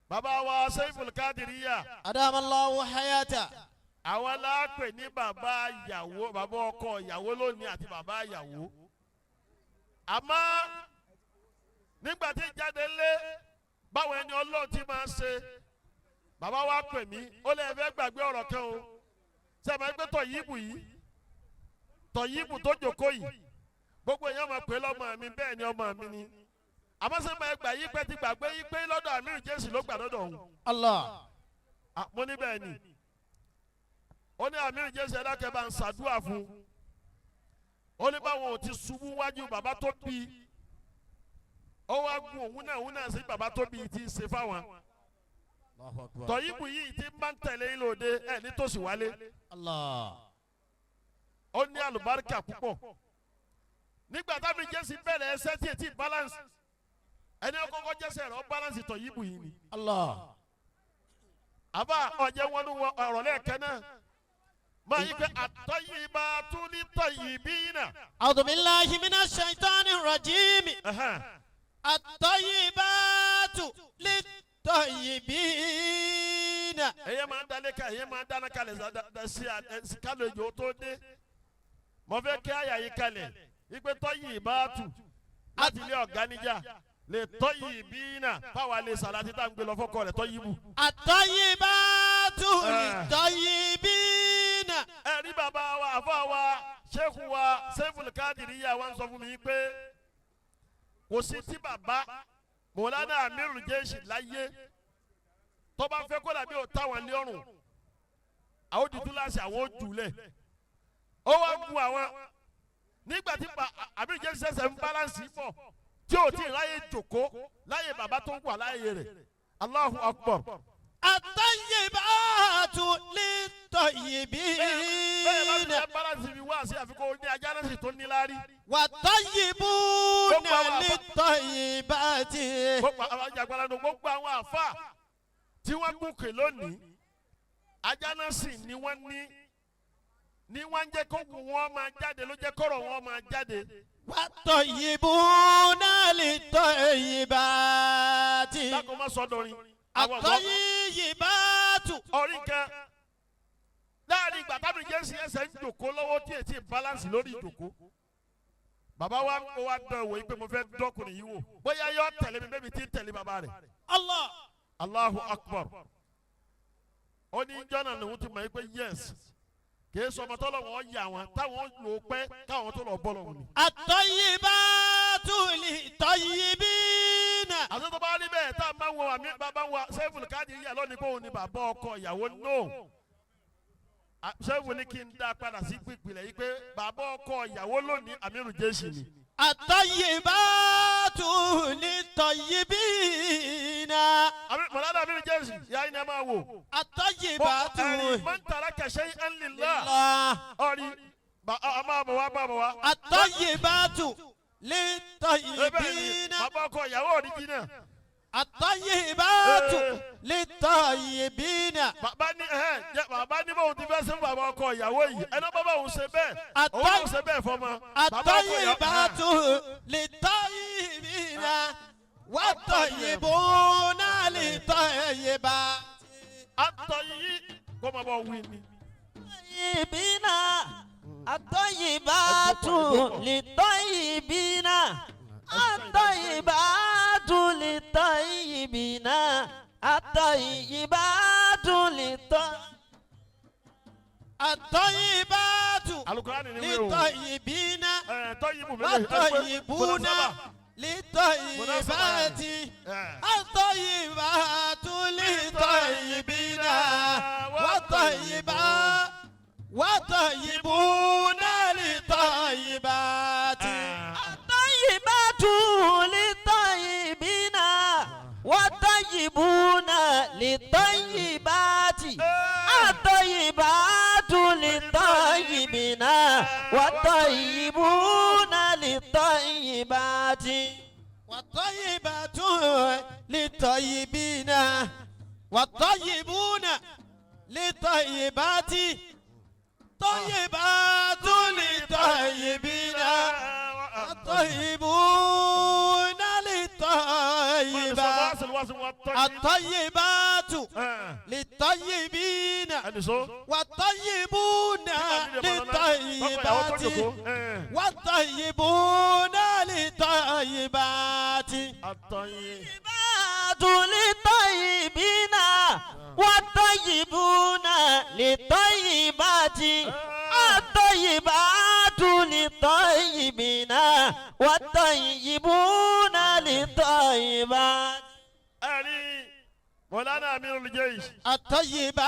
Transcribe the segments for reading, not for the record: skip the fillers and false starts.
bàbá wa Seiful Kadiriya. Adamallahu hayata. Àwọn aláàpè ní bàbá ìyàwó, bàbá ọkọ ìyàwó lónìí àti bàbá ìyàwó. Àmọ́ nígbà tí jáde lé báwo ẹni Ọlọ́run ti máa ṣe, bàbá wa pè mí, ó lè fẹ́ gbàgbé ọ̀rọ̀ kan o. Ṣé ẹ máa gbé Tọ̀yìbù yìí? Tọ̀yìbù tó jókòó yìí. Gbogbo èèyàn máa pè lọ́mọ mi, bẹ́ẹ̀ ni ọmọ mi ni. Àmọ́ ṣé máa gbà yí pé ti gbàgbé yí pé lọ́dọ̀ Amir Jésù ló gbà lọ́dọ̀ òun. Allah. Mo ní bẹ́ẹ̀ ni. Ó ní Amir Jésù ẹ̀dá kẹ́ bá ń ṣàdúrà fún. Ó ní báwọn ò ti ṣubú wájú bàbá tó bí. Ó wá gun òun náà sí bàbá tó bí ti ṣe fáwọn. Tọ̀yìbù yìí ti máa ń tẹ̀lé lóde ẹ̀ nítòsí wálé. Allah. Ó ní àlùbáríkà púpọ̀. Nígbà tábìlì Jésù bẹ̀rẹ̀ ẹsẹ̀ tí ètí balance. Ẹni ọkọ̀ọ̀kọ̀ jẹ́sẹ̀ rẹ̀ ó balance Tọ̀yìbù yìí ni. Allah. Àbá ọ̀jẹ̀ wọn ní ọ̀rọ̀ lẹ́ẹ̀kan náà. Máa yí pé at-tayyibatu lit-tayyibina. A'udhu billahi minash shaitanir rajim. At-tayyibatu lit-tayyibina. Ẹyẹ máa ń dalẹ̀ ká ẹyẹ máa ń dáná kalẹ̀ sí kálọ̀ èjò tó dé. Mo fẹ́ kí àyà yìí kalẹ̀. Ipe tayyibatu láti ilé ọ̀gá níjà. Lit-tayyibina fáwa lè Salati tá ń gbé lọ fọ́kọ rẹ̀ Toyibu. At-tayyibatu lit-tayyibina. Ẹ̀rí bàbá wa àfọ́ wa Sheikh wa Seiful Kadiriya wa ń sọ fún mi pé kò sí tí bàbá Mọ̀lánà Amir Jésù láyé tó bá fẹ́ kó dàbí òtá wọn lé ọrùn àwọn òdìdú láti àwọn òjùlẹ̀ ó wá gun àwọn nígbà tí Amir Jésù ṣẹ̀ṣẹ̀ ń bálánsì pọ̀ tí ò tí ì láyé jòkó láyé bàbá tó wà láyé rẹ̀ Allahu Akbar. At-tayyibatu lit-tayyibina. Bẹ́ẹ̀ bá ti ẹ̀ bálánsì mi wá sí àfikún ní Ajánásì tó ní láárí. Wat-tayyibuna lit-tayyibati. Gbogbo àwọn ajagbara ní gbogbo àwọn àfà tí wọ́n gòkè lónìí Ajánásì ni wọ́n ní wọ́n ń jẹ́ kó wù wọ́n máa jáde ló jẹ́ kọ́rọ̀ wọ́n máa jáde. Wat-tayyibuna lit-tayyibati. Dákun má sọ dọrin. At-tayyibatu. Orí nǹkan láàrin ìgbà tábìlì Jésù ẹsẹ̀ ń jòkó lọ́wọ́ tí ètí balance lórí ìjòkó. Bàbá wa dán wò yí pé mo fẹ́ dọ́kùnrin yìí wò. Bóyá yọ tẹ̀lé mi bẹ́ẹ̀ tí ń tẹ̀lé bàbá rẹ̀. Allah. Allahu Akbar. Ó ní jọ́nà lòun ti mọ̀ yí pé yes. Kì í sọ ọmọ tọ́lọ̀ wọn yà wọn táwọn lò ó pẹ́ káwọn tó lọ bọ́ lọ́wọ́ ni. At-tayyibatu lit-tayyibina. Àti tó bá rí bẹ́ẹ̀ tá a máa ń wọ àmì bàbá wa Seiful Kadiriya lónìí pé òun ni bàbá ọkọ ìyàwó náà. Seiful ní kí n dá padà sí pípìlẹ̀ yìí pé bàbá ọkọ ìyàwó lónìí Amir Jésù ni. At-tayyibatu lit-tayyibina. Mọ̀lánà Amir Jésù yà á ní ẹ máa wò. At-tayyibatu. Man taraka shay'an lillah. Allah. Ọ̀rí àmọ́ àbọ̀ wá. At-tayyibatu lit-tayyibina. Bàbá ọkọ ìyàwó òrìjìnà. At-tayyibatu lit-tayyibina. Bàbá ní bóun ti fẹ́ sí bàbá ọkọ ìyàwó yìí. Ẹni bàbá òun ṣe bẹ́ẹ̀. Òun òun ṣe bẹ́ẹ̀ fọmọ. At-tayyibatu lit-tayyibina. Wat-tayyibuna lit-tayyibati. At-tayyi kó máa bọ̀ wí ni. Tayyibina. At-tayyibatu lit-tayyibina. At-tayyibatu lit-tayyibina. At-tayyibatu lit-tayyibina. At-tayyibatu Al-Qur'ani ni lit-tayyibina. Toyibu Wat-tayyibuna lit-tayyibati. At-tayyibatu lit-tayyibina. Wat-tayyibuna lit-tayyibati. At-tayyibatu lit-tayyibina. Wat-tayyibuna lit-tayyibati. At-tayyibatu lit-tayyibina. Wat-tayyibuna lit-tayyibati. Wat-tayyibatu lit-tayyibina. Wat-tayyibuna lit-tayyibati. Tayyibatu lit-tayyibina. At-tayyibuna للطيبات الطيبات للطيبين والطيبون للطيبات والطيبون للطيبات الطيبات للطيبين والطيبون للطيبات الطيبات للطيبين والطيبون للطيبات. أهلي مولانا أمير الجيش. الطيبات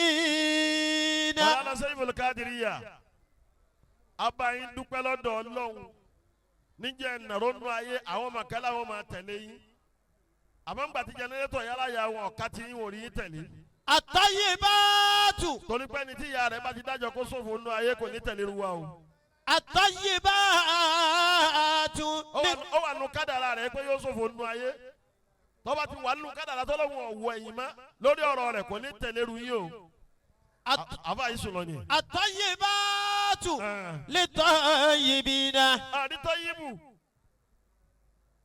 للطيبين. مولانا سيف القادرية. أبا يندوك بلدو اللون. níjẹ́ nàrónú ayé àwọn màkàlà wọn máa tẹ̀lé yín àmọ́ ńgbà tí jẹnẹrétọ̀ yálà ya wọn ọ̀ka tí yín wò rí yín tẹ̀lé. àtàyèbáàtù. torí pé ní tí ìyá rẹ̀ bá ti dájọ́ kó sófo nú ayé kò ní tẹ̀lé ruwa o. àtàyèbáàtù. ó wà nù kádàrà rẹ̀ pé yóò sófo nú ayé tọ́ba ti wà nù kádàrà tó lọ́wọ́ ọ̀wọ́ ẹ̀yìn mọ́ lórí ọ̀rọ̀ rẹ̀ kò ní tẹ̀lé ru yín o. àbá yìí sùn lọ ni. àtàyèbáàtù lè tọ́ yìí náà. àní Toyibu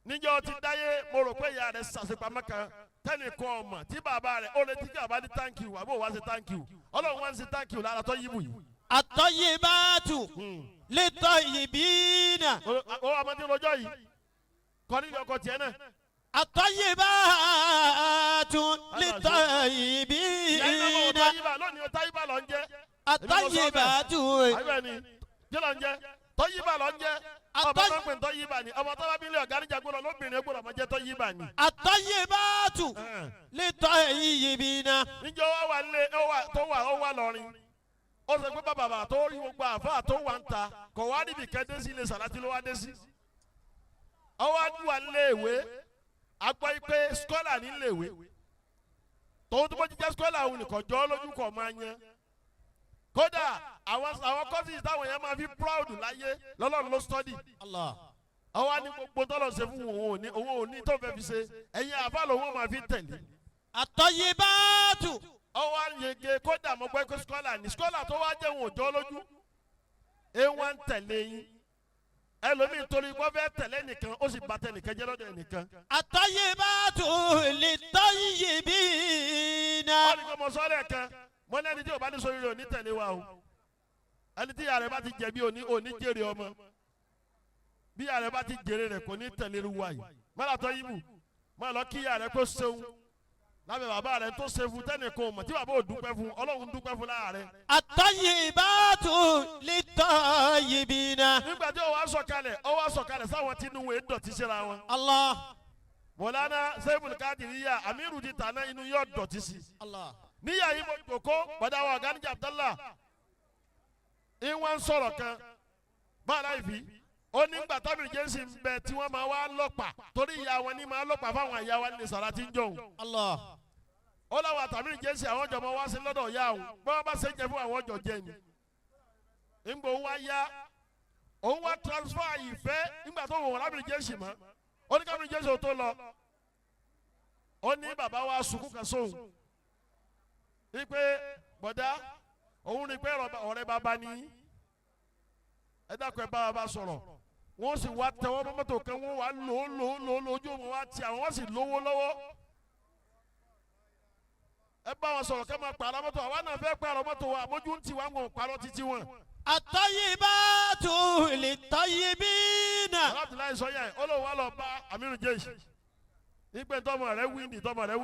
níjọ́ ti dáyé mo rò pé ìyá rẹ̀ ṣàṣepamọ́ kan tẹ́nìkan ọmọ tí bàbá rẹ̀ ó lè tí kí bàbá ní thank you àbó wá sí thank you ọlọ́run wá ń ṣe thank you lára Toyibu yìí. àtàyèbáàtù lè tọ́ yìí náà. ó wà mọ́tí lọ́jọ́ yìí kọ́ níbi ọkọ̀ tiẹ̀ náà. àtàyèbáàtù lè tọ́ yìí náà. lónìí Toyiba lọ ń jẹ́. àtàyèbáàtù. àyẹ̀wò ni kí lọ ń jẹ́ Toyiba lọ ń jẹ́. ọmọ tó ń pè ní Toyiba ni ọmọ tó bá bí ilé ọ̀gá níjà gbọ́dọ̀ lóbìnrin gbọ́dọ̀ máa jẹ́ Toyiba ni. àtàyèbáàtù lè tọ́ yìí náà. níjọ́ wà lé tó wà lọ́rin ó sọ pé bàbá tó rí gbogbo àfa tó wà ń ta kò wá níbi kẹ́dé sí ilé Sàlátì ló wá dé sí. ọwọ́ àdúrà léèwé agbọ́ pé skọ́là ní léèwé tòun tó bó jíjẹ́ skọ́là òun nìkan jọ́ lójú kọ̀ máa yan. kódà àwọn courses táwọn yẹn máa fi proud láyé lọ́lọ́run ló study. àwa ní gbogbo tọ́lọ̀ ṣe fún òun òní tó fẹ́ fi ṣe ẹ̀yin àfa lòun máa fi tẹ̀lé. àtàyèbáàtù. ọwọ́ àyèké kódà mo gbọ́ pé skọ́là ní skọ́là tó wá jẹ́ òun òjọ́ lójú ewa ń tẹ̀lé yín ẹlòmíì torí wọ́n fẹ́ tẹ̀lé nìkan ó sì bá tẹ̀ nìkan jẹ́ lọ́dọ̀ nìkan. àtàyèbáàtù lè tọ́yìí bí náà. wọ́n ní kó mo sọ ọ́ lẹ́ẹ̀kan mo lẹ́ni tí o bá ní sórí rẹ̀ ò ní tẹ̀lé wa o ẹni tí ìyá rẹ̀ bá ti jẹ̀bi òní jèrè ọmọ bí ìyá rẹ̀ bá ti jèrè rẹ̀ kò ní tẹ̀lé ru wa yìí mọ́lá Toyibu mọ́ lọ kí ìyá rẹ̀ kó ṣeun lábẹ́ bàbá rẹ̀ tó ṣe fún tẹ́nìkan ò mọ̀ tí bàbá ò dúpẹ́ fún Ọlọ́run dúpẹ́ fún lára rẹ̀. àtàyèbáàtù lè tọ́yìí bí náà. nígbà tí ó wá sọ̀kalẹ̀ sáwọn tí inú wọn dọ̀tí síra wọn. Allah. Mọ̀lánà Sẹ́fùl Kádìríyà Amíru ti tàná inú yóò dọ̀tí sí. Allah. níyà yìí mo jòkó bọ̀dá wa ọ̀gá níjà Abdallah ìwọ̀n sọ̀rọ̀ kan bá láìfi ó nígbà tábìlì jẹ́sì ń bẹ tí wọ́n máa wá lọ́pàá torí ìyá wọn ní máa lọ́pàá fáwọn ìyá wa ní Sàlátì ń jọ̀hún. Allah. ó láwọn tábìlì jẹ́sì àwọn ọjọ́ máa wá sí lọ́dọ̀ ìyá òun bí wọ́n bá ṣe jẹ fún àwọn ọjọ́ jẹ ni. ńgbà òun wá yá òun wá transfer ìfẹ́ nígbà tó wọ̀ tábìlì jẹ́sì mọ́ ó ní tábìlì jẹ́sì ò tó lọ ó ní bàbá wa sùkú kan sóhun wípé bọ̀dá òun ní pé ọ̀rẹ́ bàbá ni ẹ dákun ẹ bá bàbá sọ̀rọ̀ wọ́n sì wá tẹwọ́ bọ́ mọ́tò kan wọ́n wá lò ojú wọn wá ti àwọn wọ́n sì lówó lọ́wọ́ ẹ bá wọn sọ̀rọ̀ ká máa pààrọ̀ mọ́tò àwa náà fẹ́ pààrọ̀ mọ́tò wa àmójú ń ti wá wọn pààrọ̀ títí wọn. àtàyèbáàtù lè tọ́yìí bí náà. aláàtúláyé sọ yẹn ó lóun wá lọ bá Amíru Jẹ́ṣì nígbà tọmọ rẹ wí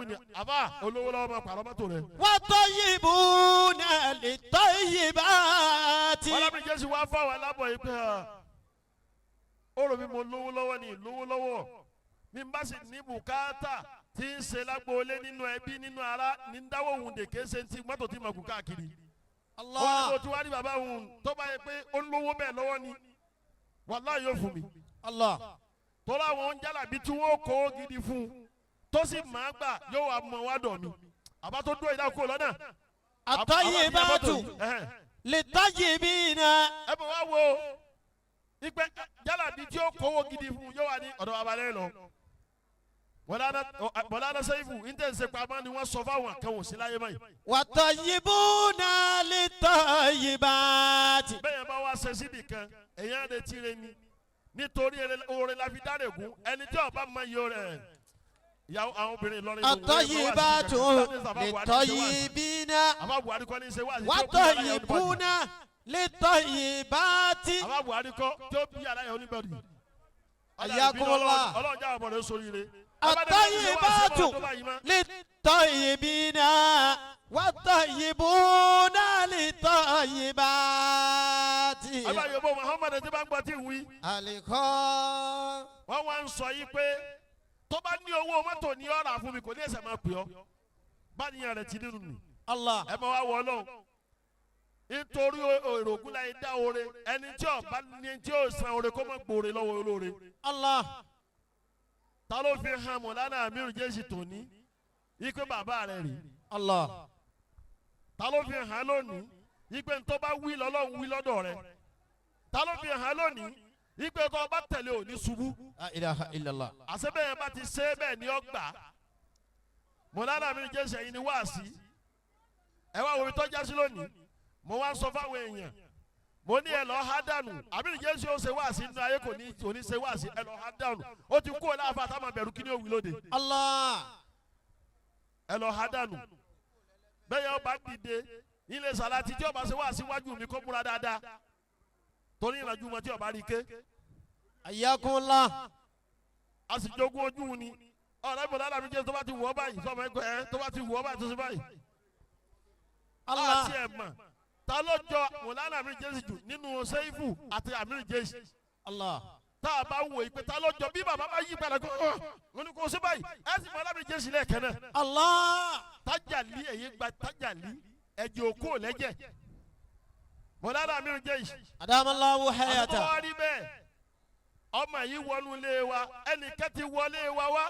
ni àbá olówó lọ́wọ́ máa pààrọ̀ mọ́tò rẹ. wọ́n tọ́yìí bú náà lè tọ́yìí bá ti. wọ́n lábẹ́ Jẹ́ṣì wá fáwọn alábọ̀ yìí pé ó rò mí mo lówó lọ́wọ́ ni lówó lọ́wọ́ mi bá sì ní bùkátà tí ń ṣe lágbóolé nínú ẹbí nínú ara ní dáwọ́ òun dèké ṣe ti mọ́tò tí mo kù káàkiri. Allah. wọ́n ní o ti wá rí bàbá òun tó bá yẹ pé ó ń lówó bẹ́ẹ̀ lọ́wọ́ ni wàláhì yóò fún mi. Allah. tọ́lá àwọn jálàbí tí wọ́n kó gidi fún un tó sì máa gbà yóò wá mọ wá dọ̀ mi àbá tó dúró ìdáko lọ́nà. àtàyèbáàtù lè tọ́yìí bí náà. ẹ bọ̀ wá wo ipe jálàbí tí ó kówó gidi fún un yóò wá ní ọ̀dọ̀ bàbá rẹ̀ lọ Mọ̀lánà Sẹ́yìfù ń tẹ̀ ṣe pamọ́ ni wọ́n sọ fáwọn kan wò sí láyé báyìí. والطيبون للطيبات. bẹ́ẹ̀ bá wá ṣe síbi kan èèyàn lè tire ni nítorí oore la fi dáre gún ẹni tí ọba mọ iye rẹ̀ ìyàwó àwọn obìnrin lọrin. الطيبات للطيبين àbá Buhari kọ́ ní í ṣe wá sí. والطيبون للطيبات. àbá Buhari kọ́ tí ó bí aláyọ̀ oníbẹ̀rù. حياكم الله. ọlọ́run jáwọ́ bọ̀ ló sórí rẹ̀. الطيبات للطيبين والطيبون للطيبات. àbá Yorùbá Muhammad ti bá ń gbọ́ tí ń wí. Halqoh. wọ́n wá ń sọ yìí pé tó bá ní owó mọ́tò ní ọ̀rà fún mi kò ní ẹsẹ̀ máa pè ọ́ báníyàn rẹ̀ ti nínú nì. Allah. ẹ máa wá wọ Ọlọ́run nítorí èrògùn láyé dá oore ẹni tí ọba ní tí ó san oore kó má gbòòrè lọ́wọ́ olóore. Allah. ta ló fi hàn Mọ̀lánà Amiru Jésì tòní ikú bàbá rẹ̀ rí. Allah. ta ló fi hàn lónìí ikú tó bá wí lọ́lọ́run wí lọ́dọ̀ rẹ̀. ta ló fi hàn lónìí ikú tó bá tẹ̀lé òní ṣubú. La ilaha illallah. àṣebẹ̀yẹ bá ti ṣe é bẹ́ẹ̀ ni ó gbà. Mọ̀lánà Amiru Jésì ẹ̀yin ni wáàsí. ẹ wá wo ibi tó já sí lónìí. mo wá ń sọ fáwọn èèyàn mo ní ẹ lọ ha dànù Amiru Jésì ó ṣe wáàsí nínú ayé kò ní ṣe wáàsí ẹ lọ ha dànù ó ti kú ọ̀la àfa àtàwọn bẹ̀rù kí ni ó wí lóde. Allah. ẹ lọ ha dànù bẹ́ẹ̀ ọba dìde ilé Salati tí ọba ṣe wáàsí wájú mi kó múra dáadáa torí ìrìnàjò mọ tí ọba rí ké. Hayyakum Allah. a sì jogún ojú ni ọ̀rẹ́ Mọ̀lánà Amiru Jésì tó bá ti wọ̀ ọ́ báyìí sọ́mọ ẹgbẹ́ ẹ tó bá ti wọ̀ ọ́ báyìí tó ṣe báyìí. Allah. àti ẹ̀ mọ̀ ta ló jọ Mọ̀lánà Amiru Jésì jù nínú Sẹ́yìfù àti Amiru Jésì. Allah. tá a bá wò ìpè ta ló jọ bí bàbá bá yí padà kó wọn ni kò sí báyìí ẹ sì Mọ̀lánà Amiru Jésì lẹ́ẹ̀kan náà. Allah. tájàlí èyí gba tájàlí ẹ̀jẹ̀ òkú ò lẹ́jẹ̀ Mọ̀lánà Amiru Jésì. Adamallahu àtúntò hayata. wá rí bẹ́ẹ̀ ọmọ yìí wọnú ilé wa ẹnìkan ti wọlé wa wá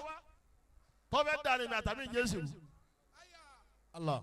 tọ́fẹ́ dání ní àtàmì Jésì. Allah.